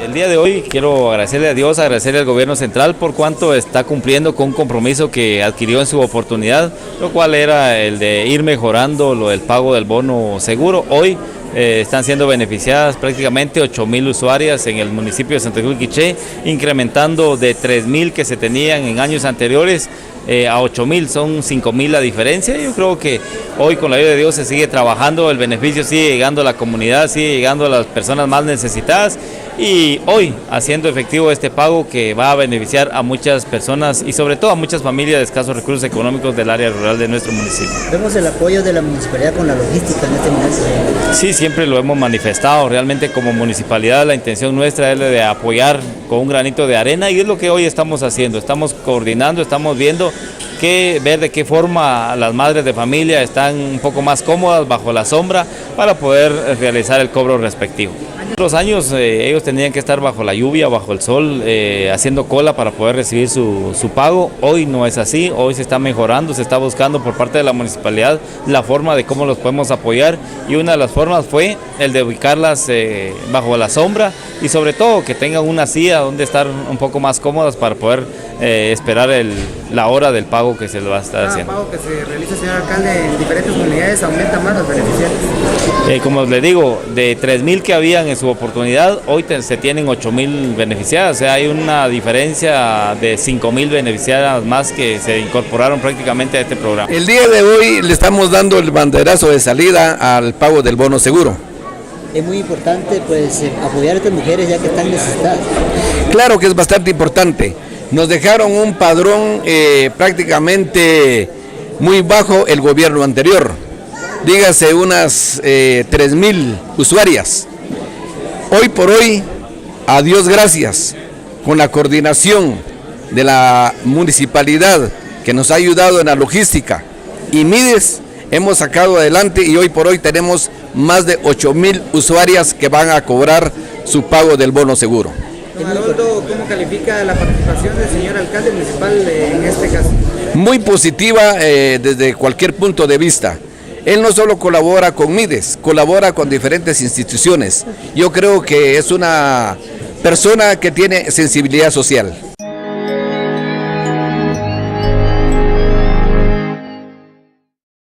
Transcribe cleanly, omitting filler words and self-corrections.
El día de hoy quiero agradecerle a Dios, agradecerle al gobierno central por cuanto está cumpliendo con un compromiso que adquirió en su oportunidad, lo cual era el de ir mejorando lo del pago del bono seguro. Hoy están siendo beneficiadas prácticamente 8,000 usuarias en el municipio de Santa Cruz de Quiché, incrementando de 3,000 que se tenían en años anteriores a 8,000, son 5,000 la diferencia. Yo creo que hoy con la ayuda de Dios se sigue trabajando, el beneficio sigue llegando a la comunidad, sigue llegando a las personas más necesitadas y hoy haciendo efectivo este pago que va a beneficiar a muchas personas y sobre todo a muchas familias de escasos recursos económicos del área rural de nuestro municipio. Vemos el apoyo de la municipalidad con la logística en este momento. Sí, siempre lo hemos manifestado, realmente como municipalidad la intención nuestra es de apoyar con un granito de arena y es lo que hoy estamos haciendo, estamos coordinando, estamos viendo ver de qué forma las madres de familia están un poco más cómodas bajo la sombra para poder realizar el cobro respectivo. Otros años ellos tenían que estar bajo la lluvia, bajo el sol, haciendo cola para poder recibir su pago. Hoy no es así, hoy se está mejorando, se está buscando por parte de la municipalidad la forma de cómo los podemos apoyar y una de las formas fue el de ubicarlas bajo la sombra y sobre todo que tengan una silla donde estar un poco más cómodas para poder esperar la hora del pago que se lo va a estar haciendo. Cada pago que se realiza, señor alcalde, en diferentes comunidades aumenta más los beneficiarios. Como les digo, de 3,000 que habían en su oportunidad, hoy se tienen 8,000 beneficiadas, o sea, hay una diferencia de 5,000 beneficiadas más que se incorporaron prácticamente a este programa. El día de hoy le estamos dando el banderazo de salida al pago del bono seguro. Es muy importante pues apoyar a estas mujeres ya que están necesitadas. Claro que es bastante importante. Nos dejaron un padrón prácticamente muy bajo el gobierno anterior. Dígase unas 3,000 usuarias. Hoy por hoy, a Dios gracias, con la coordinación de la municipalidad que nos ha ayudado en la logística y Mides, hemos sacado adelante y hoy por hoy tenemos más de 8,000 usuarias que van a cobrar su pago del bono seguro. Don Haroldo, ¿cómo califica la participación del señor alcalde municipal en este caso? Muy positiva desde cualquier punto de vista. Él no solo colabora con Mides, colabora con diferentes instituciones. Yo creo que es una persona que tiene sensibilidad social.